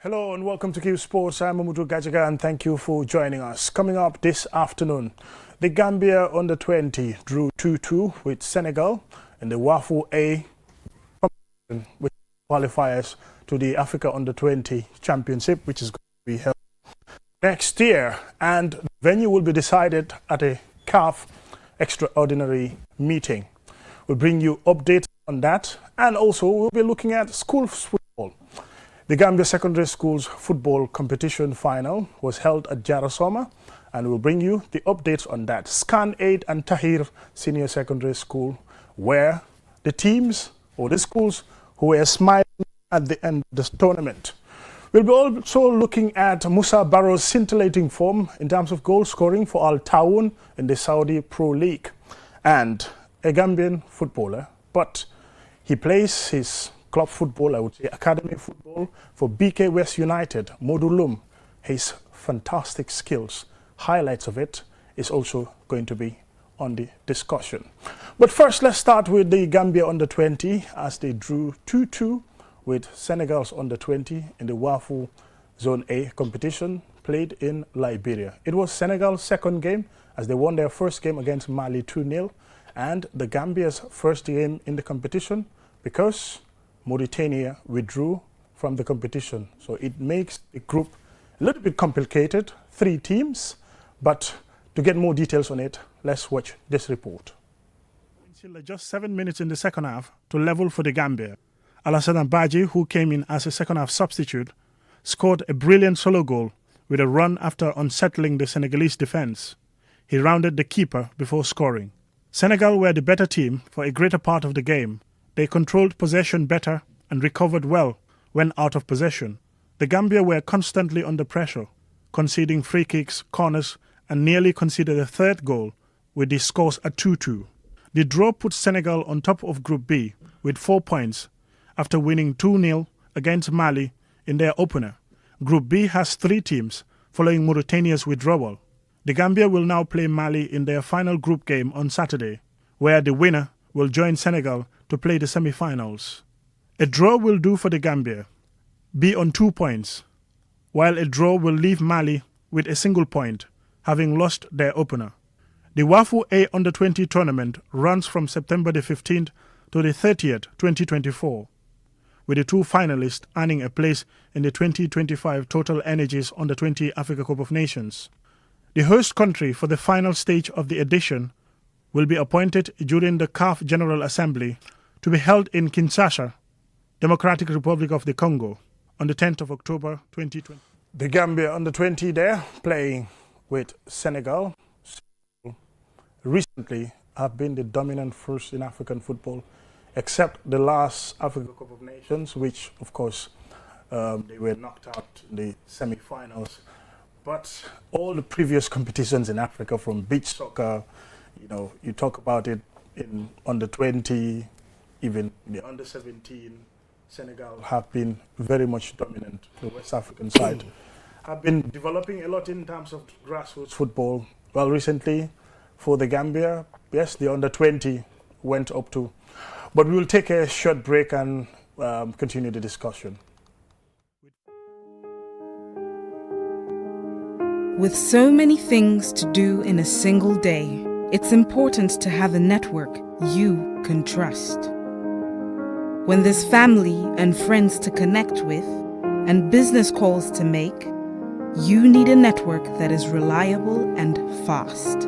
Hello and welcome to Qsports. I'm Mamudu Gajaga and thank you for joining us. Coming up this afternoon, the Gambia Under-20 drew 2-2 with Senegal in the WAFU A competition, with qualifiers to the Africa Under-20 Championship, which is going to be held next year. And the venue will be decided at a CAF extraordinary meeting. We'll bring you updates on that, and also we'll be looking at school football. The Gambia Secondary Schools football competition final was held at Jarasoma, and we'll bring you the updates on that. Scan 8 and Tahir Senior Secondary School were the teams or the schools who were smiling at the end of this tournament. We'll be also looking at Musa Barrow's scintillating form in terms of goal scoring for Al Tawoun in the Saudi Pro League, and a Gambian footballer, but he plays his club football, I would say academy football, for BK West United, Modulum. His fantastic skills, highlights of it, is also going to be on the discussion. But first, let's start with the Gambia Under-20 as they drew 2-2 with Senegal's Under-20 in the WAFU Zone A competition played in Liberia. It was Senegal's second game as they won their first game against Mali 2-0, and the Gambia's first game in the competition because Mauritania withdrew from the competition. So it makes the group a little bit complicated, 3 teams, but to get more details on it, let's watch this report. Until just 7 minutes in the second half to level for the Gambia, Alassane Badji, who came in as a second half substitute, scored a brilliant solo goal with a run after unsettling the Senegalese defense. He rounded the keeper before scoring. Senegal were the better team for a greater part of the game. They controlled possession better and recovered well when out of possession. The Gambia were constantly under pressure, conceding free kicks, corners, and nearly conceded a third goal with the scores at 2-2. The draw put Senegal on top of Group B with 4 points after winning 2-0 against Mali in their opener. Group B has 3 teams following Mauritania's withdrawal. The Gambia will now play Mali in their final group game on Saturday, where the winner will join Senegal to play the semi-finals. A draw will do for the Gambia, be on 2 points, while a draw will leave Mali with a single point, having lost their opener. The WAFU A Under-20 tournament runs from September the 15th to the 30th, 2024, with the 2 finalists earning a place in the 2025 Total Energies Under-20 Africa Cup of Nations. The host country for the final stage of the edition will be appointed during the CAF General Assembly to be held in Kinshasa, Democratic Republic of the Congo, on the 10th of October 2020. The Gambia Under-20 there playing with Senegal. Recently have been the dominant force in African football, except the last Africa Cup of Nations, which of course they were knocked out in the semi-finals. But all the previous competitions in Africa, from beach soccer, you talk about it in Under-20, even the Under-17, Senegal have been very much dominant. The West African side have been developing a lot in terms of grassroots football. Well, recently for the Gambia, yes, the Under-20 went up to. But we will take a short break and continue the discussion. With so many things to do in a single day, it's important to have a network you can trust. When there's family and friends to connect with and business calls to make, you need a network that is reliable and fast.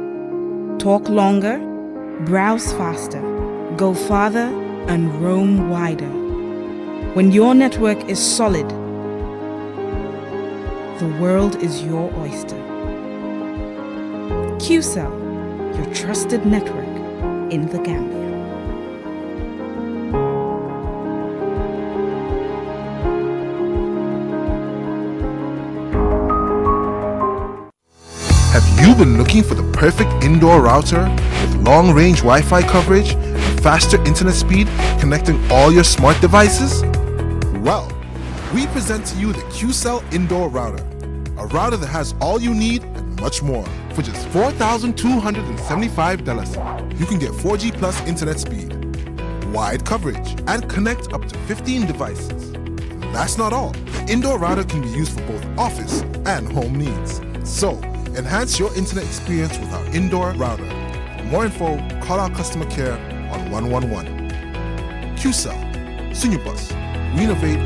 Talk longer, browse faster, go farther, and roam wider. When your network is solid, the world is your oyster. Qcell, your trusted network in the Gambia. Have you been looking for the perfect indoor router with long-range Wi-Fi coverage and faster internet speed connecting all your smart devices? Well, we present to you the Qcell Indoor Router, a router that has all you need and much more. For just $4,275, you can get 4G plus internet speed, wide coverage, and connect up to 15 devices. That's not all. The indoor router can be used for both office and home needs. So, enhance your internet experience with our indoor router. For more info, call our customer care on 111. Qcell, Sunubus, we innovate,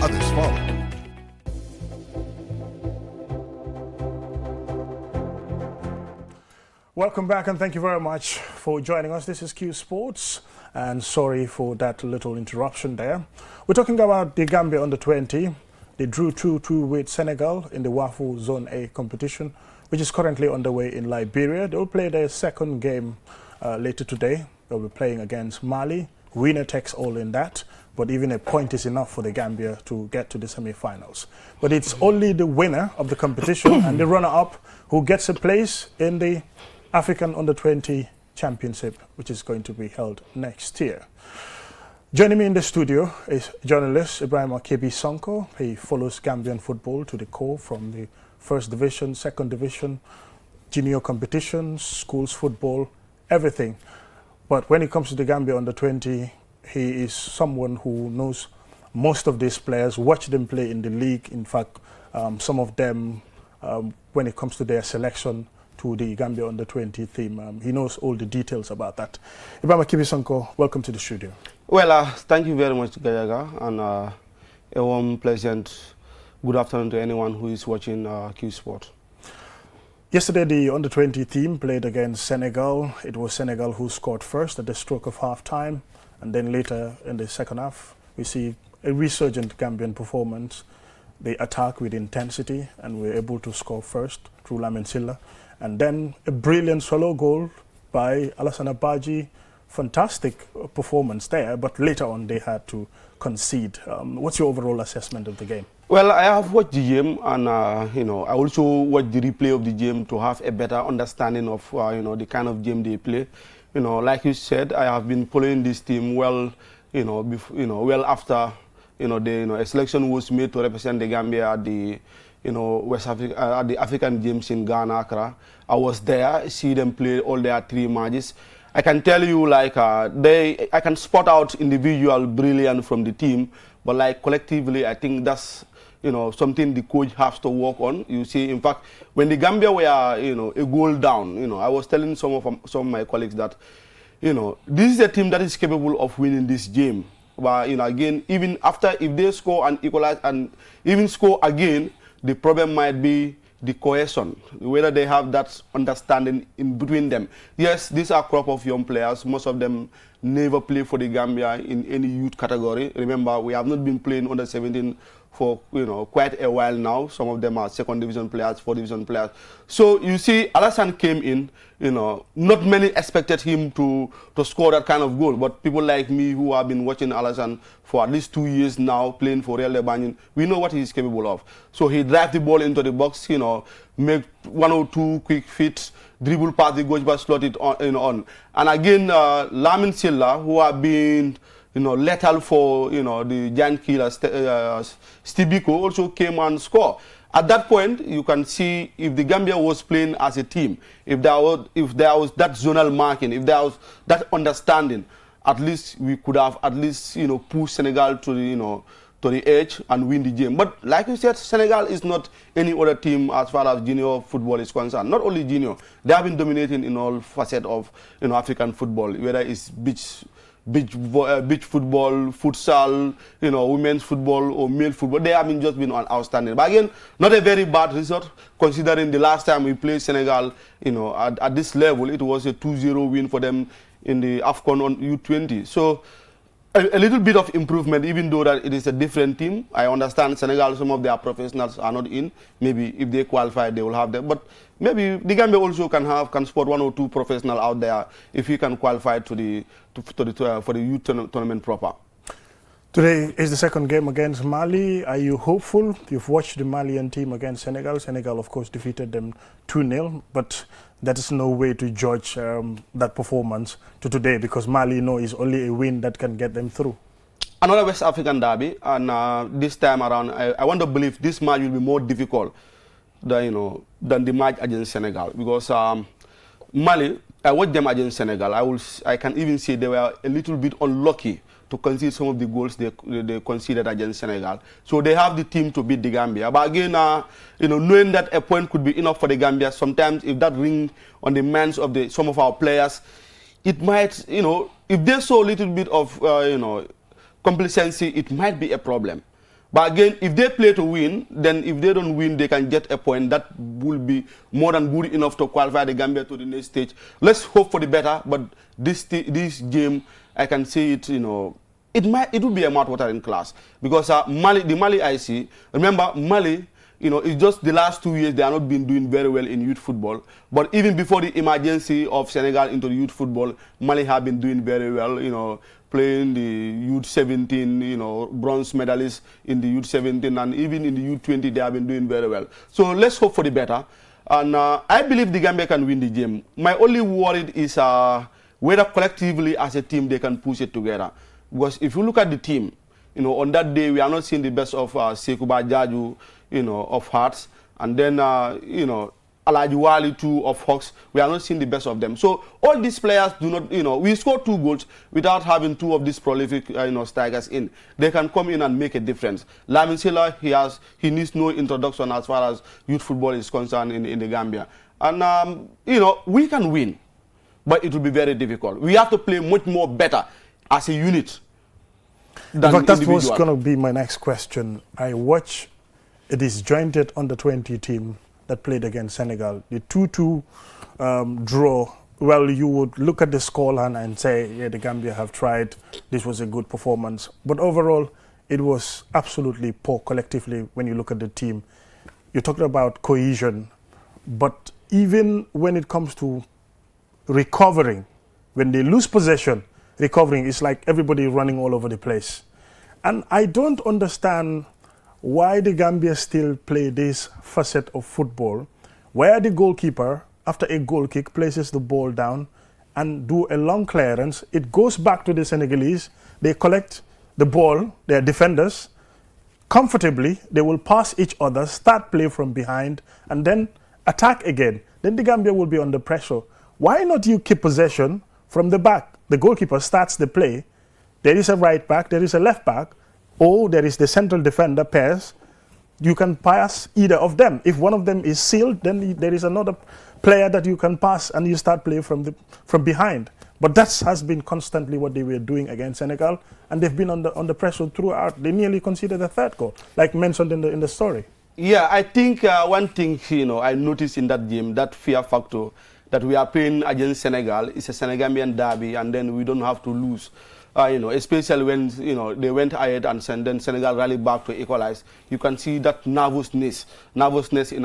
others follow. Welcome back and thank you very much for joining us. This is Qsports and sorry for that little interruption there. We're talking about the Gambia Under-20. They drew 2-2 with Senegal in the WAFU Zone A competition, which is currently underway in Liberia. They'll play their second game later today. They'll be playing against Mali. Winner takes all in that, but even a point is enough for the Gambia to get to the semi-finals. But it's only the winner of the competition and the runner-up who gets a place in the African Under-20 Championship, which is going to be held next year. Joining me in the studio is journalist Ibrahim Akebi Sonko. He follows Gambian football to the core from the first division, second division, junior competitions, schools football, everything. But when it comes to the Gambia Under-20, he is someone who knows most of these players, watch them play in the league. In fact, some of them, when it comes to their selection to the Gambia Under-20 team, he knows all the details about that. Ibrahim Akebi Sonko, welcome to the studio. Well, thank you very much, Gayaga, and a warm, pleasant good afternoon to anyone who is watching Qsports. Yesterday, the Under-20 team played against Senegal. It was Senegal who scored first at the stroke of half-time, and then later in the second half, we see a resurgent Gambian performance. They attack with intensity, and were able to score first through Lamin Silla. And then a brilliant solo goal by Alassane Abaji. Fantastic performance there, but later on they had to concede. What's your overall assessment of the game? Well, I have watched the game, and I also watched the replay of the game to have a better understanding of the kind of game they play. Like you said, I have been following this team well, well after a selection was made to represent the Gambia at the West Africa, at the African Games in Ghana, Accra. I was there, see them play all their 3 matches. I can tell you, like, I can spot out individual brilliance from the team, but like collectively, I think that's something the coach has to work on. You see, in fact, when the Gambia were a goal down, I was telling some of my colleagues that this is a team that is capable of winning this game. But again, even after, if they score and equalize and even score again, the problem might be the cohesion, whether they have that understanding in between them. Yes, these are a crop of young players. Most of them never play for the Gambia in any youth category. Remember, we have not been playing under 17 for quite a while now. Some of them are second division players, 4th division players. So you see, Alassane came in. Not many expected him to score that kind of goal, but people like me who have been watching Alassane for at least 2 years now, playing for Real Lebanon, we know what he is capable of. So he drives the ball into the box, make 1 or 2 quick feet, dribble past the goalkeeper, slot it on. And again, Lamin Silla, who have been lethal for the giant killer Stibiko, also came and scored. At that point, you can see if the Gambia was playing as a team, if there was that zonal marking, if there was that understanding, at least we could have at least pushed Senegal to the edge and win the game. But like you said, Senegal is not any other team as far as junior football is concerned. Not only junior, they have been dominating in all facets of African football, whether it's beach football, futsal, women's football or male football. They have just been outstanding. But again, not a very bad result considering the last time we played Senegal, at this level, it was a 2-0 win for them in the AFCON on U20. So a little bit of improvement, even though that it is a different team. I understand Senegal, some of their professionals are not in. Maybe if they qualify, they will have them. But maybe the Gambia also can spot 1 or 2 professionals out there if he can qualify for the youth tournament proper. Today is the second game against Mali. Are you hopeful? You've watched the Malian team against Senegal. Senegal, of course, defeated them 2-0, but that is no way to judge that performance to today because Mali is only a win that can get them through. Another West African derby, and this time around, I want to believe this match will be more difficult than the match against Senegal because Mali, I watched them against Senegal. I can even say they were a little bit unlucky to concede some of the goals they conceded against Senegal. So they have the team to beat the Gambia. But again, knowing that a point could be enough for the Gambia, sometimes if that ring on the minds of some of our players, it might, if they saw a little bit of, complacency, it might be a problem. But again, if they play to win, then if they don't win, they can get a point. That will be more than good enough to qualify the Gambia to the next stage. Let's hope for the better. But this game, I can say it, it will be a mouth-watering class. Because the Mali I see, remember, Mali, it's just the last 2 years they have not been doing very well in youth football. But even before the emergency of Senegal into the youth football, Mali have been doing very well, playing the U17, bronze medalists in the U17, and even in the U20 they have been doing very well. So let's hope for the better. And I believe the Gambia can win the game. My only worry is whether collectively as a team they can push it together. Because if you look at the team, on that day we are not seeing the best of Sekuba Jaju, of Hearts, and then, Alaji Wali too of Hawks. We are not seeing the best of them. So all these players do not, we scored 2 goals without having 2 of these prolific, strikers in. They can come in and make a difference. Lamin Silla, he needs no introduction as far as youth football is concerned in the Gambia. And, we can win, but it will be very difficult. We have to play much more better as a unit than in fact, that individual. was going to be my next question. I watch a disjointed under-20 team that played against Senegal. The 2-2 draw, well, you would look at the scoreline and say, yeah, the Gambia have tried. This was a good performance. But overall, it was absolutely poor collectively when you look at the team. You're talking about cohesion. But even when it comes to recovering, when they lose possession, recovering is like everybody running all over the place. And I don't understand why the Gambia still play this facet of football where the goalkeeper, after a goal kick, places the ball down and do a long clearance. It goes back to the Senegalese. They collect the ball, their defenders, comfortably. They will pass each other, start play from behind, and then attack again. Then the Gambia will be under pressure. Why not you keep possession from the back? The goalkeeper starts the play. There is a right back, there is a left back, or there is the central defender pairs. You can pass either of them. If one of them is sealed, then there is another player that you can pass and you start playing from behind. But that has been constantly what they were doing against Senegal, and they've been under pressure throughout. They nearly conceded a 3rd goal, like mentioned in the story. Yeah, I think one thing I noticed in that game, that fear factor, that we are playing against Senegal, it's a Senegambian derby, and then we don't have to lose. Especially when they went ahead and then Senegal rallied back to equalize. You can see that nervousness in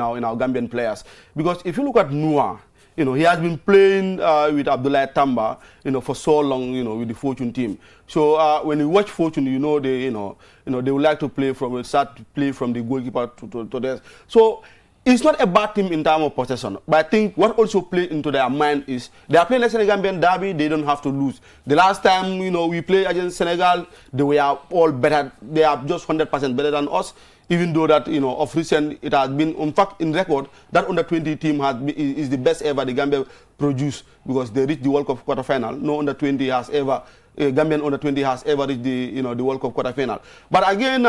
our Gambian players. Because if you look at Noah, he has been playing with Abdoulaye Tamba, for so long, with the Fortune team. So when you watch Fortune, they would like to play from the goalkeeper to this. So it's not a bad team in terms of possession, but I think what also plays into their mind is they are playing a Senegambian derby, they don't have to lose. The last time, we played against Senegal, they were all better. They are just 100% better than us, even though that, of recent, it has been, in fact, in record, that under-20 team is the best ever the Gambia produced because they reached the World Cup quarterfinal. No under-20 has ever, Gambian under-20 has ever reached the World Cup quarterfinal. But again,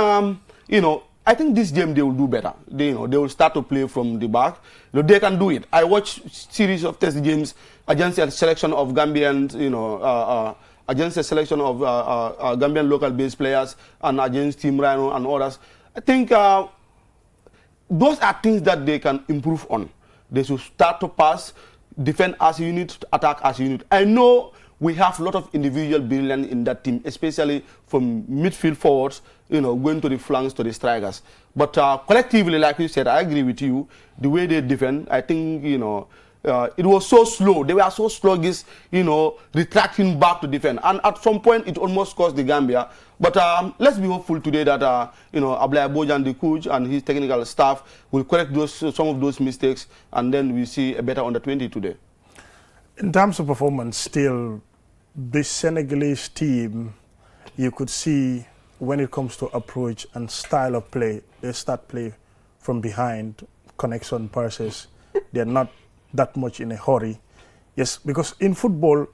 I think this game they will do better. They will start to play from the back. They can do it. I watched series of test games against a selection of Gambian, against a selection of Gambian local-based players and against Team Rhino and others. I think those are things that they can improve on. They should start to pass, defend as a unit, attack as a unit. I know we have a lot of individual brilliance in that team, especially from midfield forwards, going to the flanks, to the strikers. But collectively, like you said, I agree with you. The way they defend, I think, it was so slow. They were so sluggish, retracting back to defend. And at some point, it almost cost the Gambia. But let's be hopeful today that, Ablaye Bojan, the coach, and his technical staff will correct some of those mistakes, and then we see a better under-20 today. In terms of performance, still, the Senegalese team, you could see when it comes to approach and style of play, they start play from behind, connection passes. They're not that much in a hurry. Yes, because in football,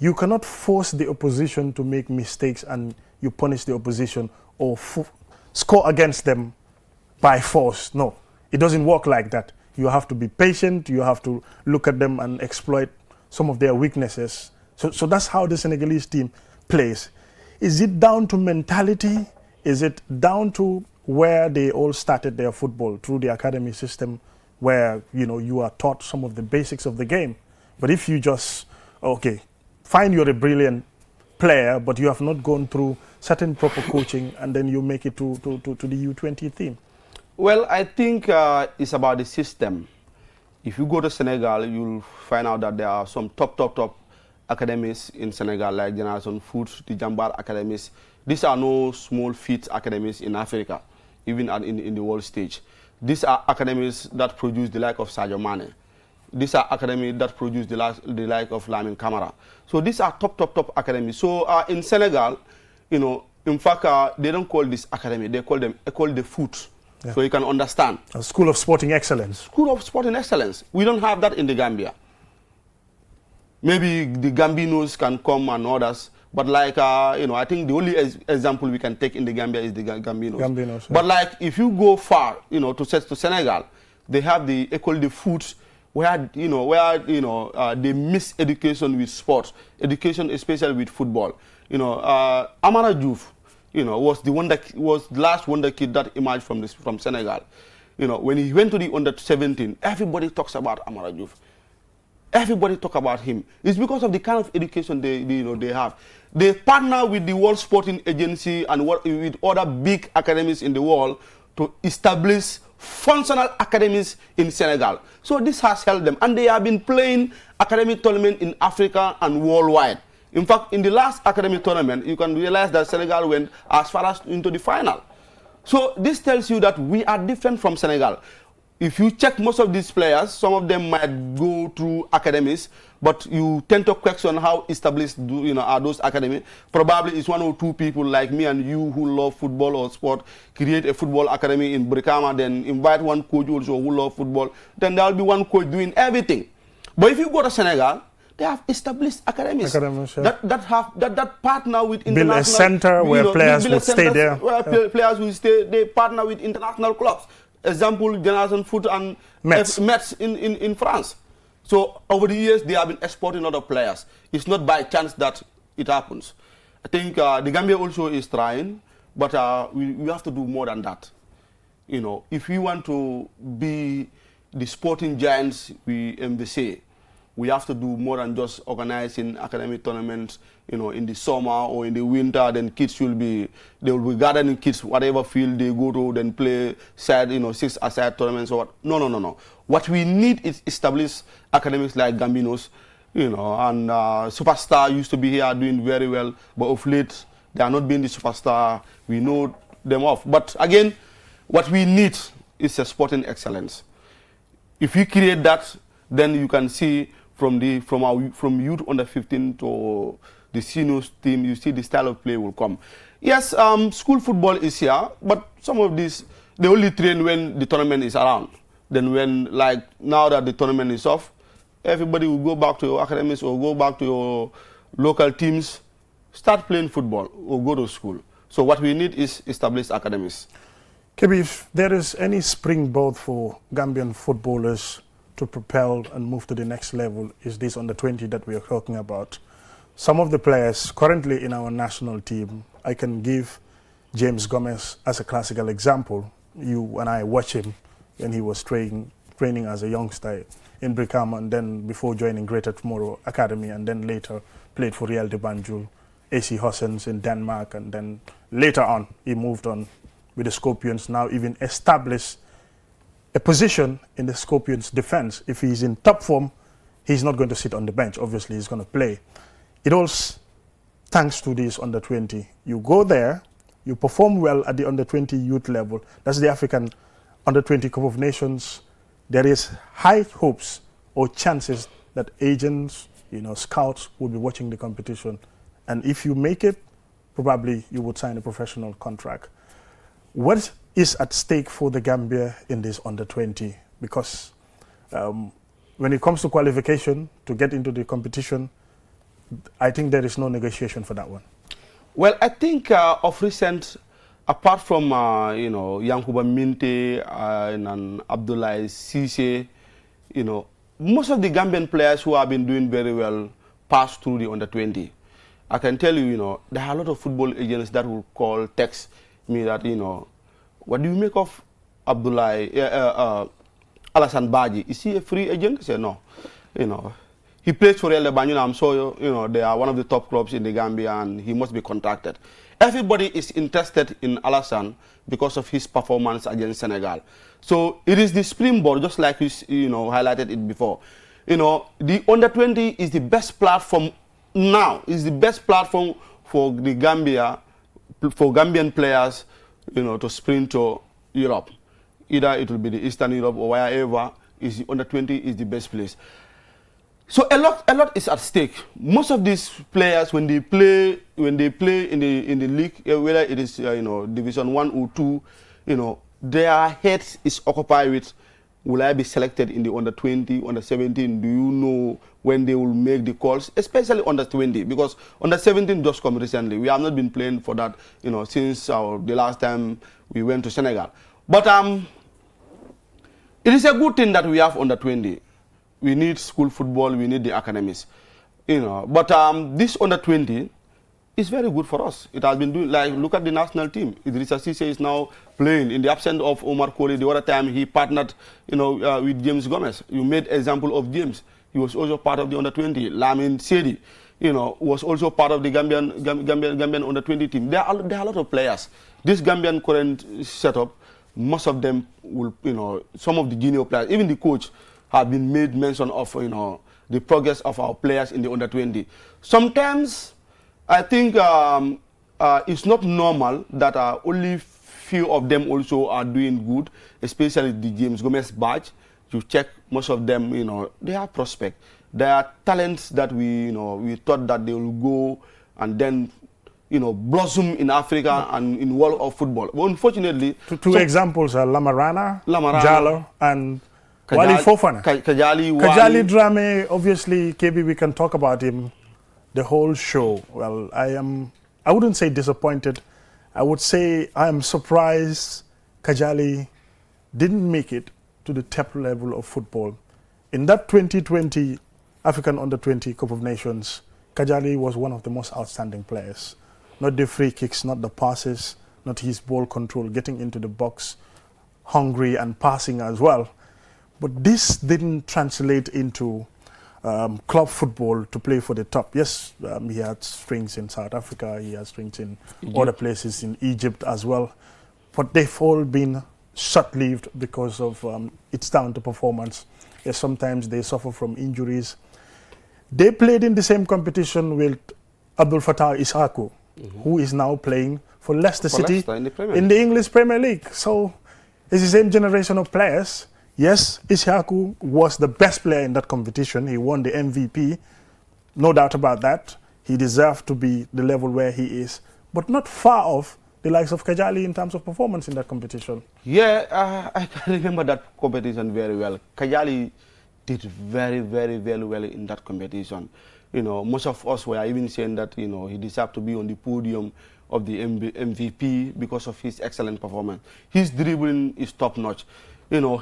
You cannot force the opposition to make mistakes and you punish the opposition or score against them by force. No, it doesn't work like that. You have to be patient. You have to look at them and exploit some of their weaknesses. So that's how the Senegalese team plays. Is it down to mentality? Is it down to where they all started their football, through the academy system, where you are taught some of the basics of the game? But if you just, fine, you're a brilliant player, but you have not gone through certain proper coaching, and then you make it to the U20 team. Well, I think it's about the system. If you go to Senegal, you'll find out that there are some top academies in Senegal, like Generation Foot, the Jambar academies. These are no small feat academies in Africa, even in the world stage. These are academies that produce the like of Sadio Mane. These are academies that produce the like of Lamine Camara. So these are top academies. So in Senegal, in fact, they don't call this academy. They call them École de Foot. Yeah. So you can understand. A school of sporting excellence. School of sporting excellence. We don't have that in the Gambia. Maybe the Gambinos can come and others, but like I think the only example we can take in the Gambia is the Gambinos. Yeah. But like if you go far, to Senegal, they have the École de Foot, where they miss education with sports, education especially with football. Amara Diouf, was the last wonder kid that emerged from Senegal. When he went to the under-17, everybody talks about Amara Diouf. Everybody talk about him. It's because of the kind of education they have. They partner with the World Sporting Agency and with other big academies in the world to establish functional academies in Senegal. So this has helped them, and they have been playing academic tournament in Africa and worldwide. In fact, in the last academic tournament, you can realize that Senegal went as far as into the final. So this tells you that we are different from Senegal. If you check most of these players, some of them might go through academies, but you tend to question how established are those academies. Probably it's one or two people like me and you who love football or sport, create a football academy in Brikama, then invite one coach also who love football. Then there will be one coach doing everything. But if you go to Senegal, they have established academies yeah. that partner with international. Build a center where players will stay there. Where players will stay. They partner with international clubs. Example, Generation Foot and Metz in France. So over the years, they have been exporting other players. It's not by chance that it happens. I think the Gambia also is trying, but we have to do more than that. If we want to be the sporting giants we say, we have to do more than just organizing academic tournaments, in the summer or in the winter. Then kids will be gathering kids, whatever field they go to, then play 6-a-side tournaments or what. No. What we need is established academics like Gambinos, and Superstar used to be here doing very well, but of late they are not being the superstar. We know them off. But again, what we need is a sporting excellence. If we create that, then you can see from youth under 15 to the seniors team, you see the style of play will come. Yes, school football is here, but some of these, they only train when the tournament is around. Then now that the tournament is off, everybody will go back to your academies or go back to your local teams, start playing football or go to school. So what we need is established academies. Kebi, if there is any springboard for Gambian footballers to propel and move to the next level, is this under 20 that we are talking about. Some of the players currently in our national team, I can give James Gomez as a classical example. You and I watch him when he was training as a youngster in Brikama, and then before joining Greater Tomorrow Academy, and then later played for Real de Banjul, AC Horsens in Denmark, and then later on he moved on with the Scorpions, now even established a position in the Scorpions' defense. If he's in top form, he's not going to sit on the bench. Obviously, he's going to play. It all thanks to this under 20. You go there, you perform well at the under 20 youth level. That's the African under 20 Cup of Nations. There is high hopes or chances that agents, scouts will be watching the competition. And if you make it, probably you would sign a professional contract. What is at stake for the Gambia in this under 20? Because when it comes to qualification to get into the competition, I think there is no negotiation for that one. Well, I think of recent, apart from Yankuba Minte and Abdoulaye Cisse, most of the Gambian players who have been doing very well passed through the under-20. I can tell you, there are a lot of football agents that will call, text me that, what do you make of Abdoulaye, Alassane Badji? Is he a free agent? I said, no. He plays for El Banjul. I'm sure, they are one of the top clubs in the Gambia and he must be contacted. Everybody is interested in Alassane because of his performance against Senegal. So it is the springboard, just like you highlighted it before. The under-20 is the best platform now, is the best platform for the Gambia, for Gambian players, to sprint to Europe. Either it will be the Eastern Europe or wherever, is the under-20 is the best place. So a lot is at stake. Most of these players, when they play in the league, whether it is Division 1 or 2, their heads is occupied with, will I be selected in the under-20, under-17? Do you know when they will make the calls? Especially under-20, because under-17 just come recently. We have not been playing for that, since the last time we went to Senegal. But it is a good thing that we have under-20. We need school football, we need the academies. But this under-20 is very good for us. It has been doing, like, look at the national team. Idrissa Cisse is now playing. In the absence of Omar Colley, the other time he partnered, with James Gomez. You made example of James. He was also part of the under-20. Lamin Sedi, was also part of the Gambian under-20 team. There are a lot of players. This Gambian current setup, most of them will, some of the junior players, even the coach, have been made mention of, the progress of our players in the under-20. Sometimes, I think it's not normal that only few of them also are doing good, especially the James Gomez batch. You check, most of them, they are prospects. They are talents that we thought that they will go and then, blossom in Africa and in world of football. But unfortunately, two examples are Lamarana, Jallo, and Wali Fofana. Kajali Drame, obviously, KB, we can talk about him the whole show. Well, I wouldn't say disappointed. I would say I am surprised Kajali didn't make it to the top level of football. In that 2020 African Under-20 Cup of Nations, Kajali was one of the most outstanding players. Not the free kicks, not the passes, not his ball control, getting into the box, hungry and passing as well. But this didn't translate into club football to play for the top. Yes, he had strings in South Africa, he had strings in other places in Egypt as well. But they've all been short-lived because of it's down to performance. Yes, sometimes they suffer from injuries. They played in the same competition with Abdul Fattah Ishaku, who is now playing for Leicester City in the English Premier League. So it's the same generation of players. Yes, Ishaku was the best player in that competition. He won the MVP, no doubt about that. He deserved to be the level where he is, but not far off the likes of Kajali in terms of performance in that competition. Yeah, I can remember that competition very well. Kajali did very, very, very well in that competition. Most of us were even saying that, he deserved to be on the podium of the MVP because of his excellent performance. His dribbling is top-notch.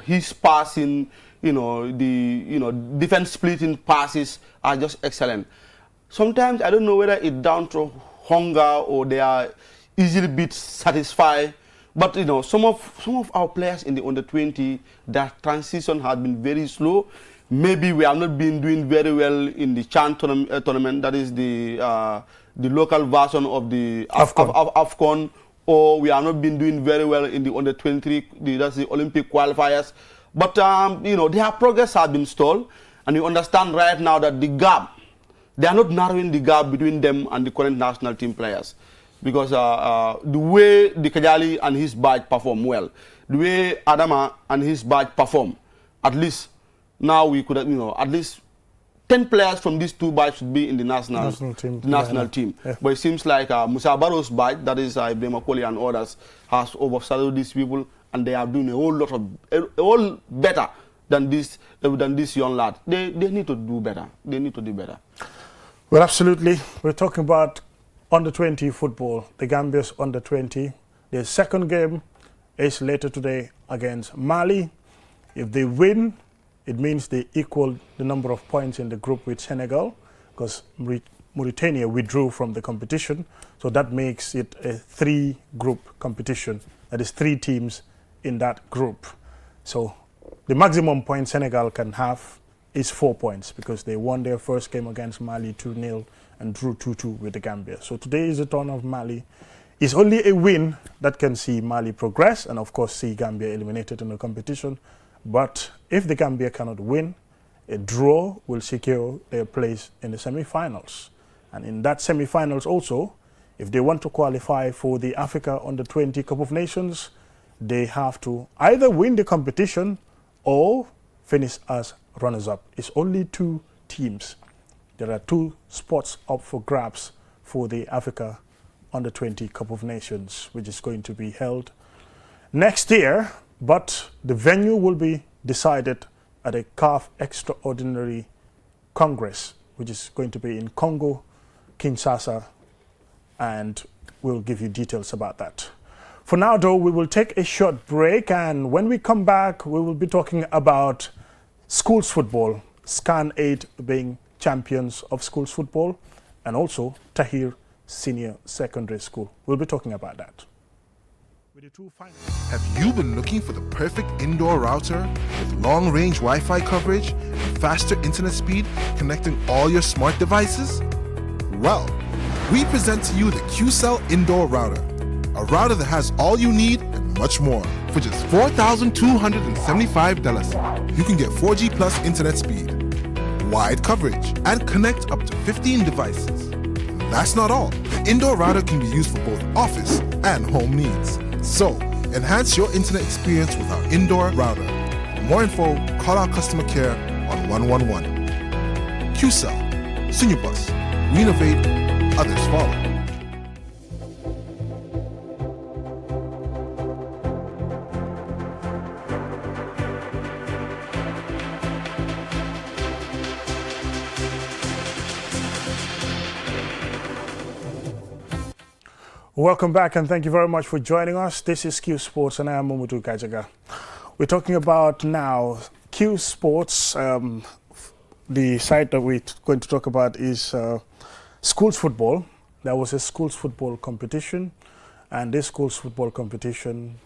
His passing, the defense splitting passes are just excellent. Sometimes I don't know whether it's down to hunger or they are easily bit satisfied. But some of our players in the under-20, that transition has been very slow. Maybe we have not been doing very well in the CHAN tournament. That is the local version of the AFCON. Or we have not been doing very well in the under-23, that's the Olympic qualifiers. But, their progress has been stalled. And you understand right now that the gap, they are not narrowing the gap between them and the current national team players. Because the way the Kajali and his batch perform well, the way Adama and his batch perform, at least now we could have, at least 10 players from these two batches should be in the national team. Yeah. But it seems like Musa Barrow's batch, that is Ibrahim Akoli and others, has overshadowed these people, and they are doing a whole better than this young lad. They need to do better. They need to do better. Well, absolutely. We're talking about under-20 football. The Gambia's under-20. Their second game is later today against Mali. If they win, it means they equal the number of points in the group with Senegal, because Mauritania withdrew from the competition. So that makes it a 3-group competition. That is 3 teams in that group. So the maximum point Senegal can have is 4 points, because they won their first game against Mali 2-0 and drew 2-2 with the Gambia. So today is the turn of Mali. It's only a win that can see Mali progress and of course see Gambia eliminated in the competition. But if the Gambia cannot win, a draw will secure their place in the semi-finals. And in that semi-finals also, if they want to qualify for the Africa Under-20 Cup of Nations, they have to either win the competition or finish as runners-up. It's only 2 teams. There are 2 spots up for grabs for the Africa Under-20 Cup of Nations, which is going to be held next year, but the venue will be decided at a CAF Extraordinary Congress, which is going to be in Congo, Kinshasa, and we'll give you details about that. For now, though, we will take a short break, and when we come back, we will be talking about schools football, Scan 8 being champions of schools football, and also Tahir Senior Secondary School. We'll be talking about that. Have you been looking for the perfect indoor router with long-range Wi-Fi coverage and faster internet speed connecting all your smart devices? Well, we present to you the Qcell Indoor Router, a router that has all you need and much more. For just $4,275, you can get 4G plus internet speed, wide coverage, and connect up to 15 devices. And that's not all. The indoor router can be used for both office and home needs. So, enhance your internet experience with our indoor router. For more info, call our customer care on 111. Qcell, Senior Plus, we innovate, others follow. Welcome back, and thank you very much for joining us. This is Qsports, and I am Mamadou Gajaga. We're talking about now Qsports. The site that we're going to talk about is schools football. There was a schools football competition, and this schools football competition,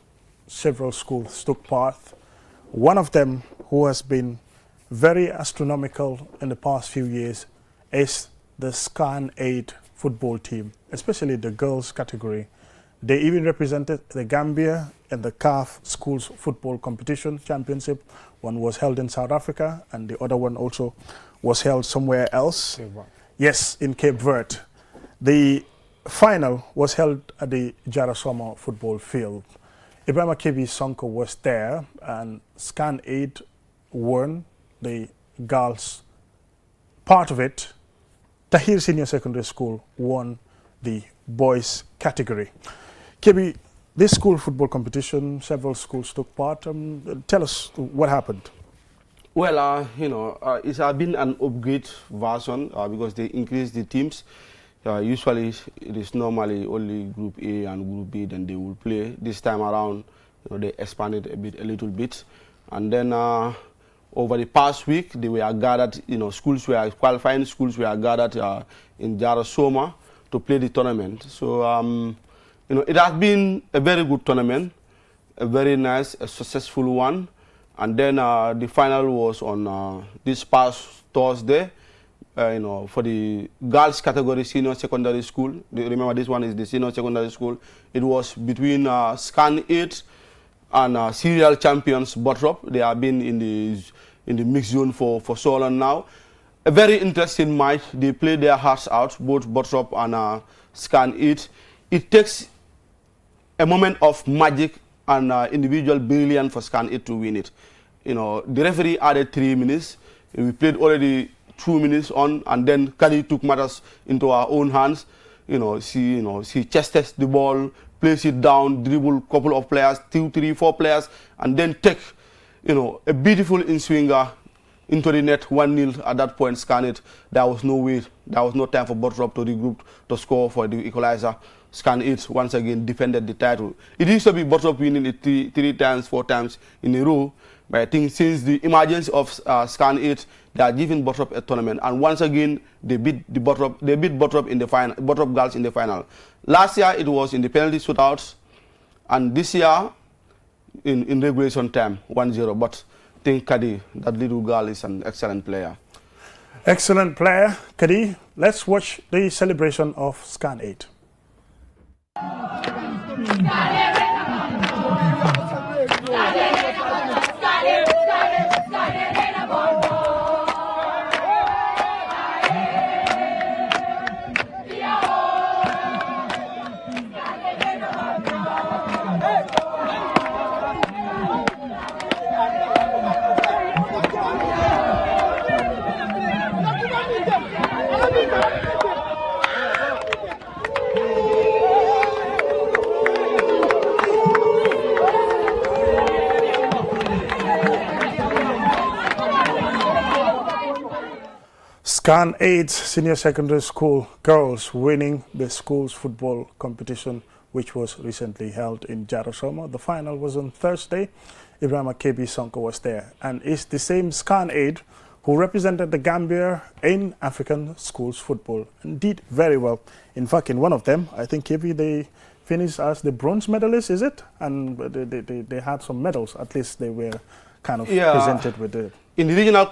several schools took part. One of them, who has been very astronomical in the past few years, is the Scan 8 football team, especially the girls category. They even represented the Gambia in the CAF Schools Football Competition Championship. One was held in South Africa, and the other one also was held somewhere else. Yes, in Cape Verde. The final was held at the Jarasoma football field. Ibrahima Kebi Sonko was there, and Scan 8 won the girls part of it. Tahir Senior Secondary School won the boys category. Kebi, this school football competition, several schools took part. Tell us what happened. Well, it's been an upgrade version because they increased the teams. Usually, it is normally only Group A and Group B, then they will play. This time around, they expanded a little bit. And then over the past week, they were gathered, qualifying schools were gathered in Jarasoma to play the tournament. So, it has been a very good tournament, a very nice, a successful one. And then the final was on this past Thursday, for the girls category senior secondary school. Remember, this one is the senior secondary school. It was between Scan 8 and serial champions Bottrop. They have been in the mixed zone for so long now. A very interesting match. They played their hearts out, both Bottrop and Scan 8. It takes a moment of magic and individual brilliance for Scan 8 to win it. The referee added 3 minutes. We played already 2 minutes on, and then Kadi took matters into our own hands. She chested the ball, place it down, dribble a couple of players, 2, 3, 4 players, and then take, a beautiful in-swinger into the net 1-0 at that point, Scan 8. There was no way, there was no time for Bottrop to regroup to score for the equalizer. Scan 8 once again defended the title. It used to be Bottrop winning it three times, 4 times in a row. But I think since the emergence of Scan 8, they are giving Bottrop a tournament. And once again, they beat Bottrop in the final, Bottrop girls in the final. Last year, it was in the penalty shootouts. And this year, in regulation time, 1-0. But I think Kadi, that little girl, is an excellent player. Excellent player, Kadi. Let's watch the celebration of Scan 8. Scan 8 Senior Secondary School girls winning the school's football competition, which was recently held in Jarosoma. The final was on Thursday. Ibrahima KB Sonko was there, and it's the same Scan 8 who represented the Gambia in African schools football and did very well. In fact, in one of them, I think KB, they finished as the bronze medalist, is it? And they had some medals. At least they were kind of presented with the... In the regional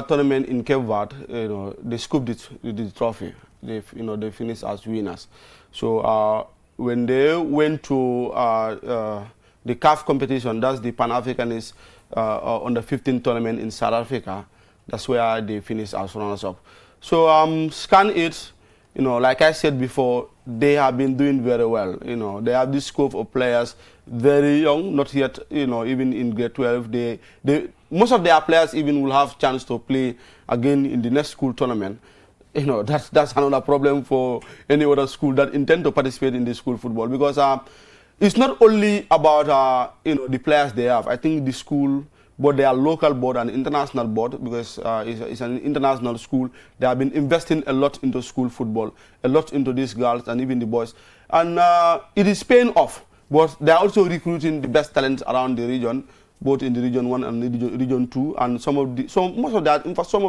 tournament in Cape Verde, they scooped the trophy. They finished as winners. So when they went to the CAF competition, that's the Pan-Africanist under 15 tournament in South Africa, that's where they finished as runners-up. So Scan 8, like I said before, they have been doing very well. They have this scope of players, very young, not yet, even in grade 12. Most of their players even will have chance to play again in the next school tournament. That's another problem for any other school that intend to participate in the school football, because it's not only about the players they have. I think the school, both their local board and international board, because it's an international school, they have been investing a lot into school football, a lot into these girls and even the boys. And it is paying off, but they are also recruiting the best talents around the region, both in the Region 1 and the Region 2. And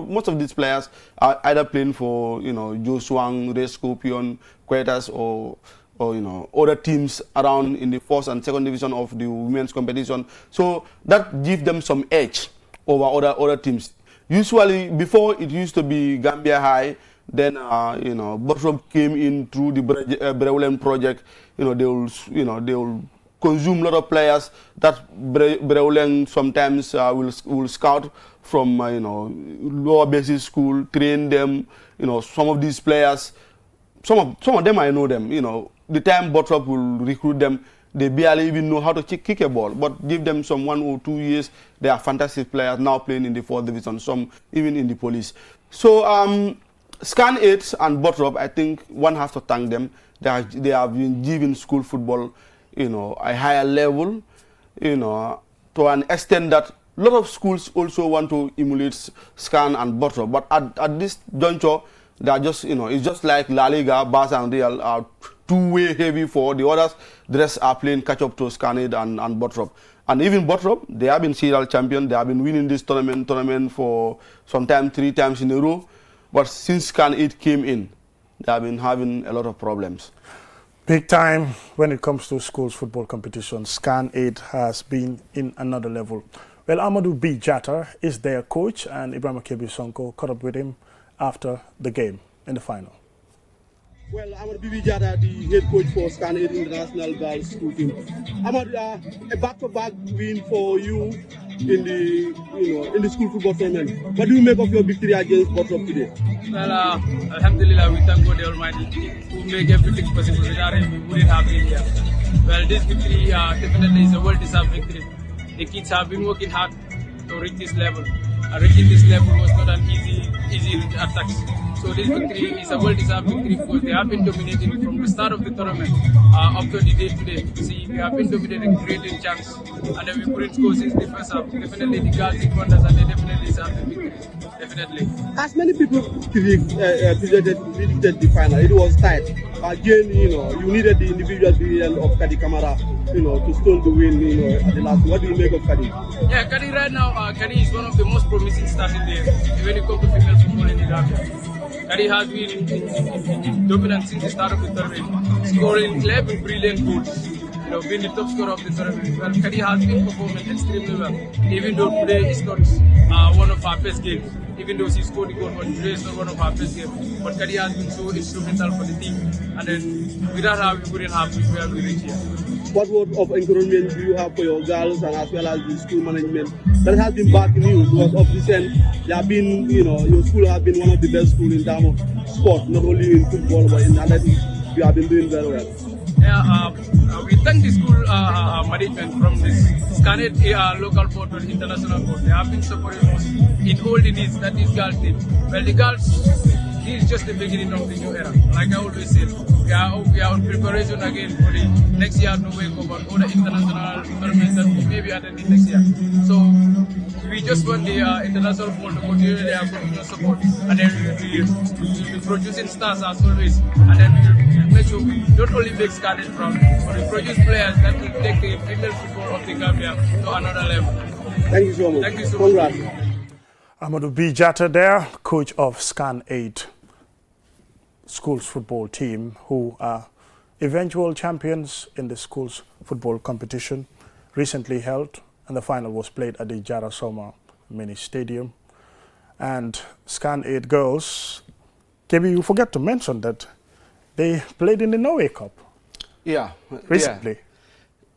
most of these players are either playing for, Joe Swang, Ray Scorpion, Quetas, or other teams around in the first and second division of the women's competition. So that gives them some edge over other teams. Usually, before it used to be Gambia High, then Bottrop came in through the Breulen project. They will consume a lot of players that Breulen sometimes will scout from lower basic school, train them. Some of these players, some of them I know them. The time Bottrop will recruit them, they barely even know how to kick a ball. But give them some 1 or 2 years, they are fantastic players now playing in the 4th division, some even in the police. So Scan 8 and Bottrop, I think one has to thank them. They have been giving school football, a higher level, to an extent that a lot of schools also want to emulate Scan and Bottrop. But at this juncture, they are just, it's just like La Liga, Barca and Real are too way heavy for the others. The rest are playing catch up to Scan 8 and Bottrop. And even Bottrop, they have been serial champion. They have been winning this tournament for sometimes 3 times in a row. But since Scan 8 came in, they have been having a lot of problems. Big time when it comes to schools football competition. Scan 8 has been in another level. Well, Amadou B. Jatta is their coach, and Ibrahima KB Sonko caught up with him after the game in the final. Well, Amadou B. Jatta, the head coach for Scan 8 International Girls School team. Amadou, a back-to-back win for you in the school football tournament. What do you make of your victory against Bottrop today? Well, Alhamdulillah, we thank God the Almighty who make everything possible. Without him, we wouldn't have been here. Well, this victory definitely is a well-deserved victory. The kids have been working hard to reach this level. Reaching this level was not an easy task. So this victory is a well-deserved victory because they have been dominating from the start of the tournament up to the day today. See, we have been dominating, creating chance, and then we couldn't score since the first half. Definitely the girls did wonders, and they definitely deserve the victory. Definitely. As many people predicted the final, it was tight. Again, you needed the individual brilliance of Kadi Kamara, to stone the win, at the last. What do you make of Kadi? Yeah, Kadi right now, Kadi is one of the most promising stars in the when it comes to female football in the Gambia. Kadi has been dominant since the start of the tournament, scoring 11 brilliant goals. Being the top scorer of the tournament. Well, Kadi has been performing extremely well, even though today is not one of our best games. Even though she scored the goal, but today is not one of our best games. But Kadi has been so instrumental for the team, and then without her, we wouldn't have where we reach here. What word of encouragement do you have for your girls and as well as the school management that has been backing you? Because of this end, you have been, your school has been one of the best schools in terms of sport, not only in football but in athletics. You have been doing very well. Yeah, we thank the school management from this Scanet local board to the international board. They have been supporting us in all the needs that these girls need. Well, the girls, this is just the beginning of the new era. Like I always say, we are on preparation again for the next year to wake up on all the international tournaments that we may be attending next year. So we just want the international board to continue their continuous support, and then we will be producing stars as always, and then we will make sure we not only make Scanet proud, but we produce players that will take the female football of the Gambia to another level. Thank you so much. Thank you so much. Congrats. Amadou B. Jatta there, coach of Scan 8 schools football team, who are eventual champions in the schools football competition recently held, and the final was played at the Jara Soma mini stadium. And Scan 8 girls, maybe you forget to mention that they played in the Norway Cup. Yeah. Recently. Yeah.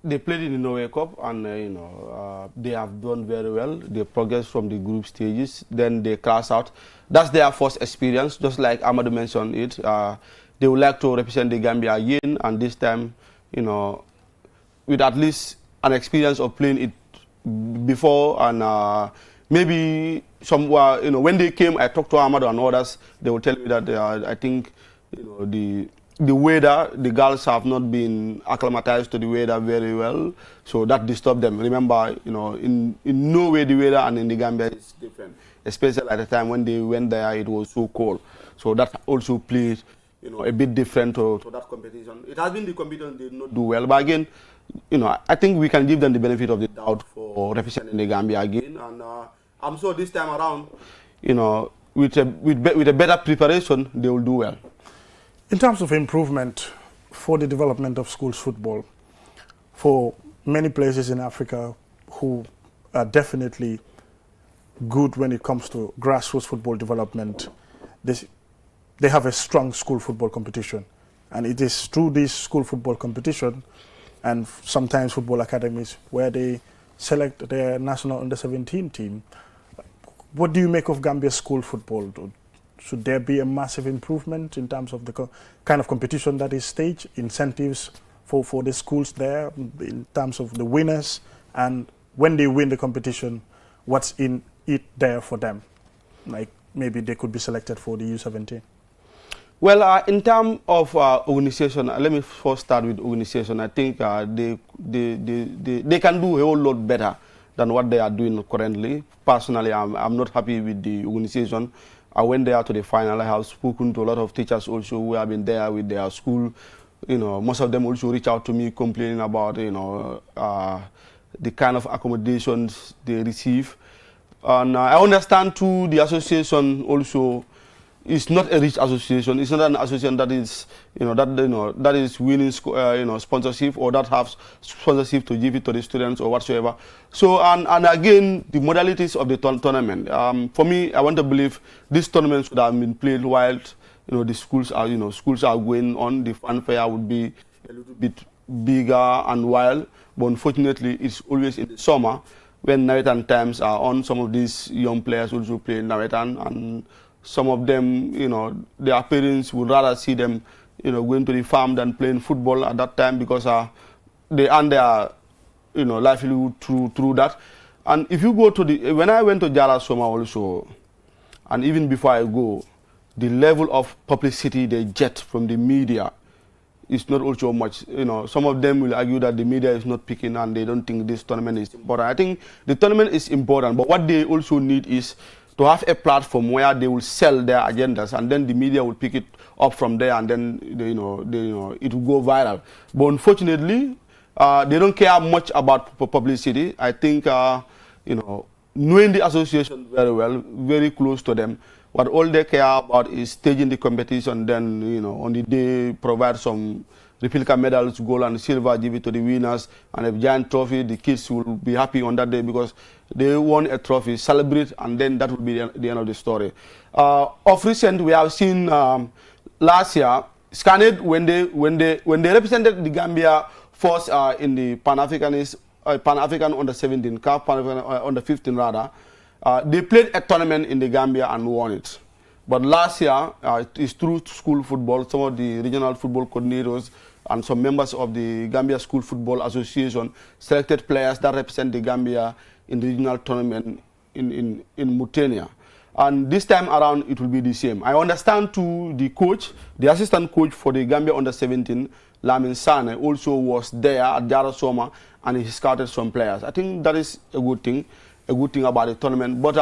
They played in the Norway Cup, and they have done very well. They progressed from the group stages, then they class out. That's their first experience, just like Amadou mentioned it. They would like to represent the Gambia again, and this time, with at least an experience of playing it before, and maybe somewhere, when they came, I talked to Amadou and others. They will tell me that I think, the weather, the girls have not been acclimatized to the weather very well, so that disturbed them. Remember, in no way the weather and in the Gambia is different, especially at the time when they went there, it was so cold. So that also played, a bit different to that competition. It has been the competition they did not do well, but again, I think we can give them the benefit of the doubt for representing the Gambia again, and I'm sure this time around, with a better preparation, they will do well. In terms of improvement for the development of schools football, for many places in Africa who are definitely good when it comes to grassroots football development, they have a strong school football competition. And it is through this school football competition and sometimes football academies where they select their national under-17 team. What do you make of Gambia's school football? Should there be a massive improvement in terms of the kind of competition that is staged, incentives for the schools there, in terms of the winners, and when they win the competition, what's in it there for them? Like maybe they could be selected for the U17. Well, in terms of organization, let me first start with organization. I think they can do a whole lot better than what they are doing currently. Personally, I'm not happy with the organization. I went there to the final. I have spoken to a lot of teachers also who have been there with their school. Most of them also reach out to me complaining about, the kind of accommodations they receive. And I understand too, the association also is not a rich association. It's not an association that is, that is winning, sponsorship or that has sponsorship to give it to the students or whatsoever. So, and again, the modalities of the tournament. For me, I want to believe this tournament should have been played while, the schools are, schools are going on. The fanfare would be a little bit bigger and wild. But unfortunately, it's always in the summer when Nawetan times are on. Some of these young players also play Nawetan, and some of them, their parents would rather see them, going to the farm than playing football at that time because they earn their, livelihood through that. And if you go to when I went to Jara Soma also, and even before I go, the level of publicity they get from the media is not also much. You know, some of them will argue that the media is not picking and they don't think this tournament is important. I think the tournament is important, but what they also need is to have a platform where they will sell their agendas, and then the media will pick it up from there, and then it will go viral. But unfortunately, they don't care much about publicity. I think knowing the association very well, very close to them, what all they care about is staging the competition. Then on the day provide some replica medals, gold and silver, give it to the winners, and a giant trophy. The kids will be happy on that day because they won a trophy, celebrate, and then that will be the end of the story. Of recent, we have seen last year, Scanet, when they represented the Gambia first in the Pan-African under 17, CAF Pan-African under 15 rather, they played a tournament in the Gambia and won it. But last year, it's through school football, some of the regional football coordinators and some members of the Gambia School Football Association selected players that represent the Gambia in the regional tournament in Mauritania. And this time around, it will be the same. I understand too, the coach, the assistant coach for the Gambia under 17, Lamin Sane, also was there at Jara Soma, and he scouted some players. I think that is a good thing about the tournament. But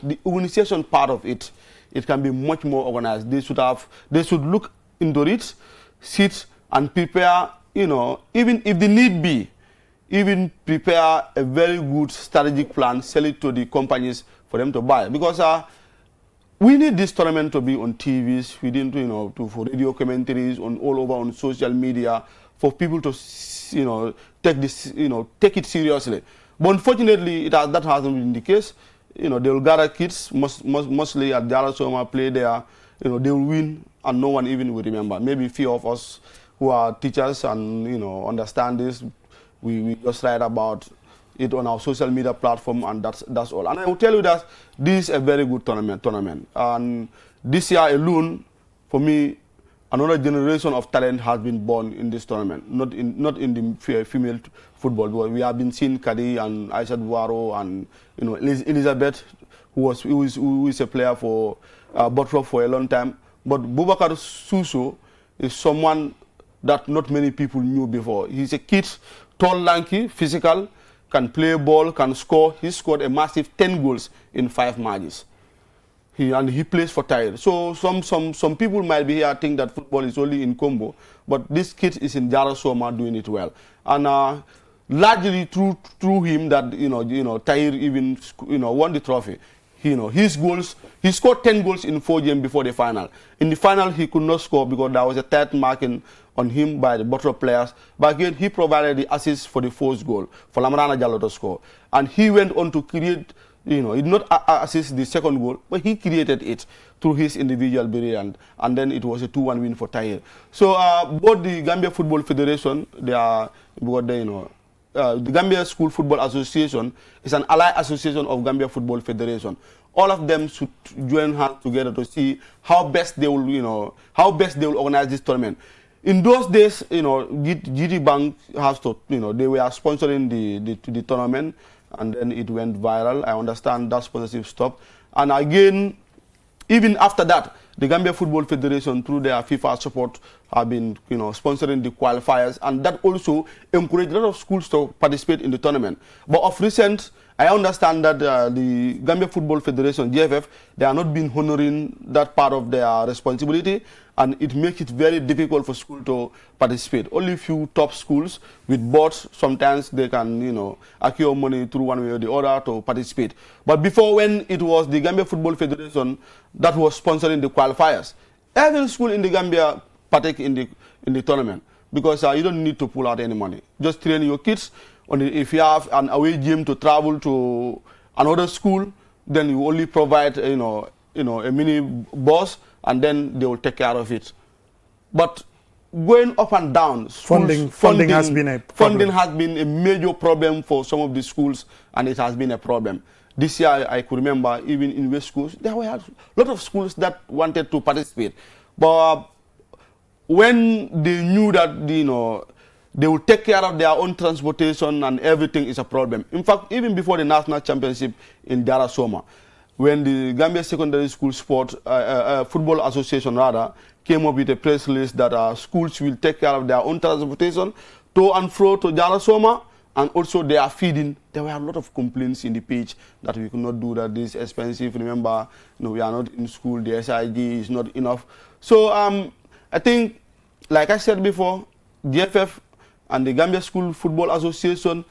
the organization part of it, it can be much more organized. They should look into it, sit and prepare, even if the need be, even prepare a very good strategic plan, sell it to the companies for them to buy. Because we need this tournament to be on TVs, we need for radio commentaries, all over on social media, for people to, take it seriously. But unfortunately, that hasn't been the case. They will gather kids, mostly at Jara Soma, play there. They will win, and no one even will remember. Maybe a few of us who are teachers and understand this, we just write about it on our social media platform, and that's all. And I will tell you that this is a very good tournament. And this year alone, for me, another generation of talent has been born in this tournament. Not in the female football, because we have been seeing Kadi and Musa Barrow and Elizabeth, who is a player for Bottrop for a long time. But Boubacar Suso is someone that not many people knew before. He's a kid, tall, lanky, physical, can play ball, can score. He scored a massive 10 goals in 5 matches. He plays for Tyre. So some people might be here think that football is only in Congo, but this kid is in Jara Soma doing it well. And largely through him that Tyre even won the trophy. His goals, he scored 10 goals in 4 games before the final. In the final, he could not score because there was a tight marking on him by the Bottrop players. But again, he provided the assist for the first goal for Lamarana Jallo to score. And he went on to create, he did not assist the second goal, but he created it through his individual brilliance. And then it was a 2-1 win for Tyre. So both the Gambia Football Federation, the Gambia School Football Association is an allied association of Gambia Football Federation. All of them should join hands together to see how best they will, organize this tournament. In those days, GT Bank has to, they were sponsoring the tournament, and then it went viral. I understand that sponsorship stopped. And again, even after that, the Gambia Football Federation, through their FIFA support, have been sponsoring the qualifiers, and that also encouraged a lot of schools to participate in the tournament. But of recent, I understand that the Gambia Football Federation, GFF, they are not been honoring that part of their responsibility, and it makes it very difficult for school to participate. Only few top schools with boards, sometimes they can acquire money through one way or the other to participate. But before, when it was the Gambia Football Federation that was sponsoring the qualifiers, every school in the Gambia partake in the tournament, because you don't need to pull out any money. Just train your kids. If you have an away game to travel to another school, then you only provide a mini bus, and then they will take care of it. But going up and down, schools, funding has been a problem. Funding has been a major problem for some of the schools, and it has been a problem. This year, I could remember, even in West schools, there were a lot of schools that wanted to participate. But when they knew that they will take care of their own transportation and everything is a problem. In fact, even before the national championship in Jara Soma, when the Gambia Secondary School Football Association rather came up with a press release that schools will take care of their own transportation to and fro to Jalasoma, and also they are feeding. There were a lot of complaints in the page that we could not do that, this is expensive. Remember, we are not in school, the SIG is not enough. So I think, like I said before, GFF and the Gambia School Football Association,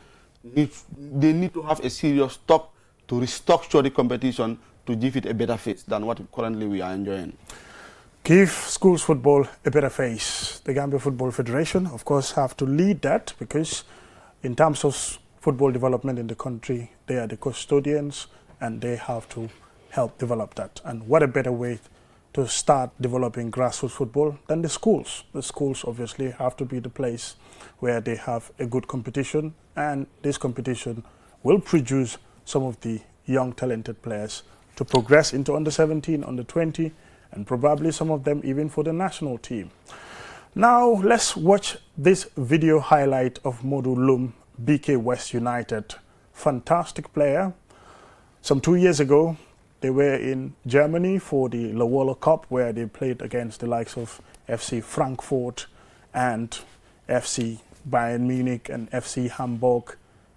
they need to have a serious talk to restructure the competition to give it a better face than what currently we are enjoying. Give schools football a better face. The Gambia Football Federation, of course, have to lead that, because in terms of football development in the country, they are the custodians and they have to help develop that. And what a better way to start developing grassroots football than the schools. The schools obviously have to be the place where they have a good competition, and this competition will produce some of the young talented players to progress into under 17, under 20, and probably some of them even for the national team. Now let's watch this video highlight of Modu Lum, BK West United. Fantastic player. Some 2 years ago, they were in Germany for the Lawala Cup, where they played against the likes of FC Frankfurt and FC Bayern Munich and FC Hamburg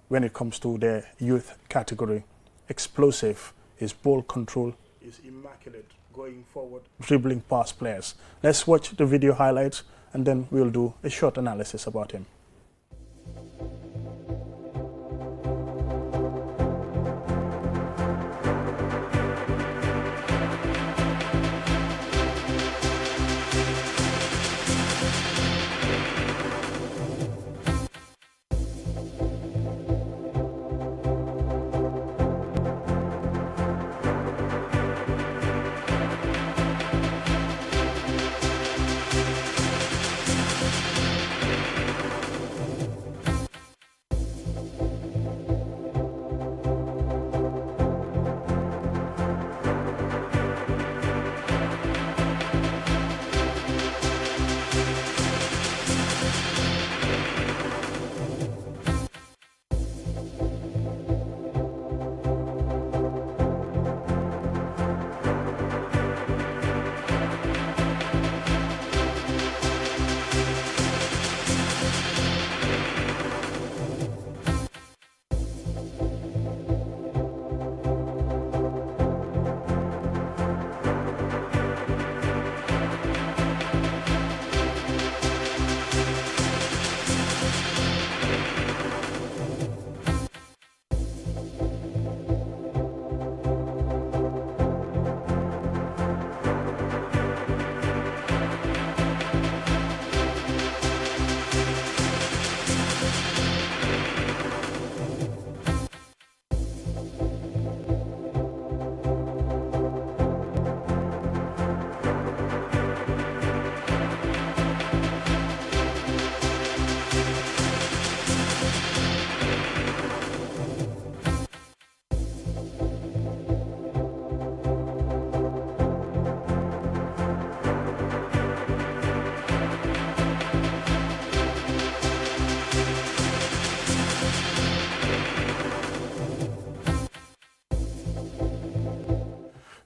when it comes to their youth category. Explosive. His ball control is immaculate, going forward, dribbling past players. Let's watch the video highlights and then we'll do a short analysis about him.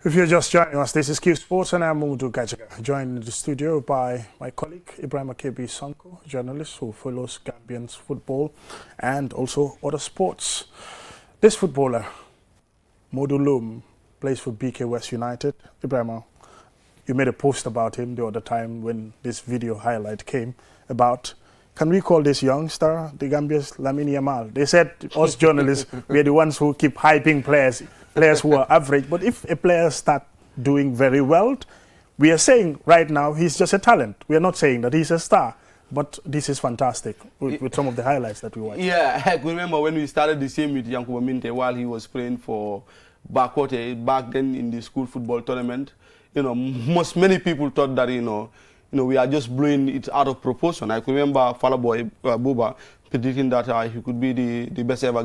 If you're just joining us, this is Qsports and I'm Musa Barrow, joined in the studio by my colleague Ibrahim Akebi Sanko, journalist who follows Gambian football and also other sports. This footballer, Modu Lum, plays for BK West United. Ibrahim, you made a post about him the other time when this video highlight came about, can we call this young star the Gambia's Lamine Yamal? They said us journalists, we're the ones who keep hyping players who are average. But if a player starts doing very well, we are saying right now he's just a talent. We are not saying that he's a star. But this is fantastic with some of the highlights that we watched. Yeah, I remember when we started the same with Yankuba Minte while he was playing for back then in the school football tournament. You know, many people thought that, we are just blowing it out of proportion. I could remember Falaboy Buba predicting that he could be the best ever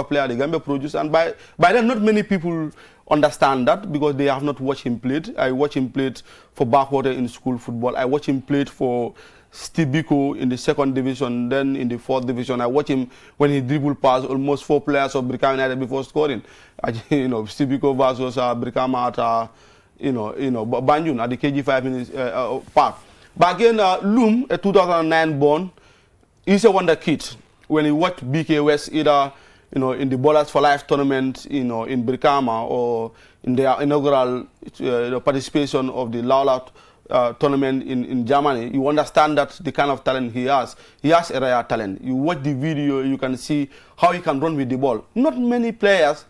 player the Gambia produced. And by then, not many people understand that because they have not watched him play. I watched him play for Backwater in school football. I watched him play for Steve Biko in the 2nd division, then in the 4th division. I watch him when he dribble past almost 4 players of Brikama United before scoring. Steve Biko versus Brikama at Banjul at the KG5 minutes park. But again, Loom, a 2009 born, he's a wonder kid. When he watched BK West either in the Ballers for Life tournament, in Brikama, or in their inaugural participation of the Laulat tournament in Germany, you understand that the kind of talent he has. He has a rare talent. You watch the video, you can see how he can run with the ball. Not many players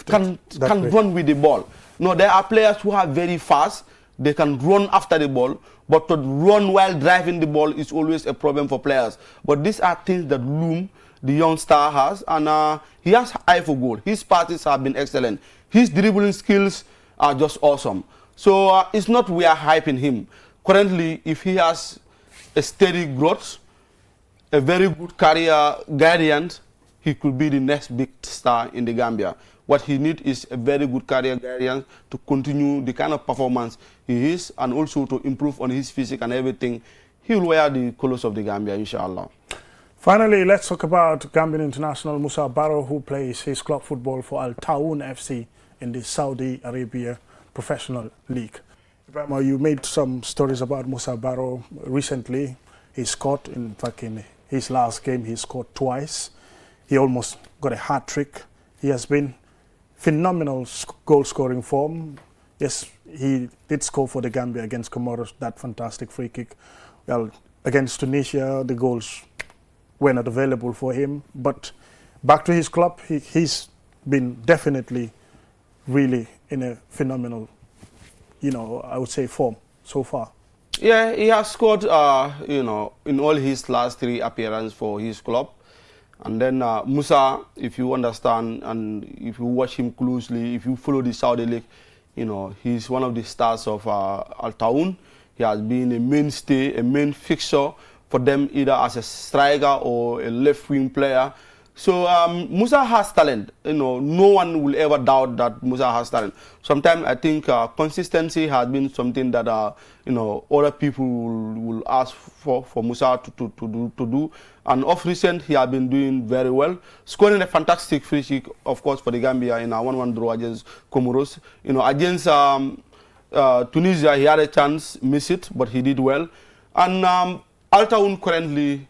can run with the ball. No, there are players who are very fast. They can run after the ball, but to run while driving the ball is always a problem for players. But these are things that Loom, the young star, has, and he has eye for goal. His passes have been excellent. His dribbling skills are just awesome. So it's not we are hyping him. Currently, if he has a steady growth, a very good career guidance, he could be the next big star in the Gambia. What he needs is a very good career guidance to continue the kind of performance he is, and also to improve on his physique and everything. He will wear the colors of the Gambia, inshallah. Finally, let's talk about Gambian international Musa Barrow, who plays his club football for Al Taoun FC in the Saudi Arabia Professional League. Ibrahima, you made some stories about Musa Barrow recently. He scored, in fact, in his last game, he scored twice. He almost got a hat-trick. He has been phenomenal goal-scoring form. Yes, he did score for the Gambia against Comoros, that fantastic free kick. Well, against Tunisia, the goals were not available for him. But back to his club, he's been definitely really in a phenomenal, I would say, form so far. Yeah, he has scored, in all his last 3 appearances for his club. And then Musa, if you understand and if you watch him closely, if you follow the Saudi League, he's one of the stars of Al Taoun. He has been a mainstay, a main fixture for them, either as a striker or a left-wing player. So Musa has talent. No one will ever doubt that Musa has talent. Sometimes I think consistency has been something that other people will ask for Musa to do. And of recent, he has been doing very well, scoring a fantastic free kick, of course, for the Gambia in a 1-1 draw against Comoros. Against Tunisia, he had a chance, missed it, but he did well. And Al Taoun currently,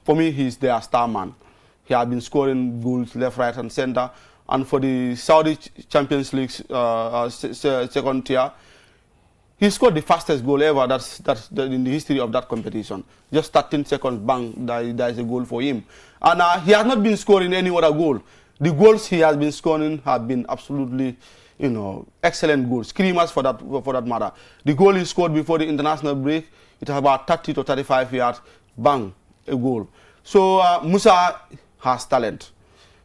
for me, he's their star man. He has been scoring goals left, right, and center. And for the Saudi Champions League 2nd tier, he scored the fastest goal ever. That's in the history of that competition. Just 13 seconds, bang, there is a goal for him. And he has not been scoring any other goal. The goals he has been scoring have been absolutely, excellent goals. Screamers for that matter. The goal he scored before the international break, it was about 30 to 35 yards, bang, a goal. So Musa has talent.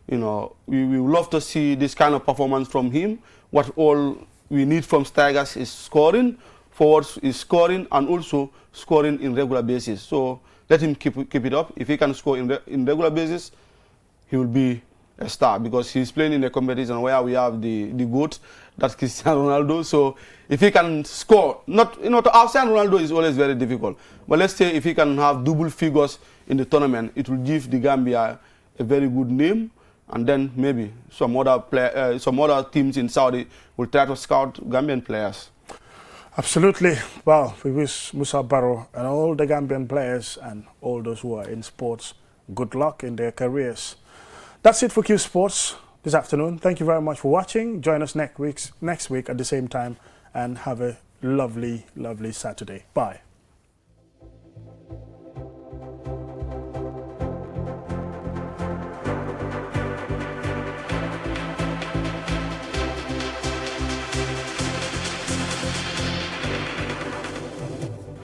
We would love to see this kind of performance from him. What all we need from strikers is scoring, forwards is scoring, and also scoring in regular basis. So let him keep it up. If he can score in regular basis, he will be a star, because he's playing in a competition where we have the GOAT, that's Cristiano Ronaldo. So if he can score, to outside Ronaldo is always very difficult. But let's say if he can have double figures in the tournament, it will give the Gambia a very good name, and then maybe some other teams in Saudi will try to scout Gambian players. Absolutely. Well, we wish Musa Barrow and all the Gambian players and all those who are in sports good luck in their careers. That's it for Qsports this afternoon. Thank you very much for watching. Join us next week at the same time, and have a lovely, lovely Saturday. Bye.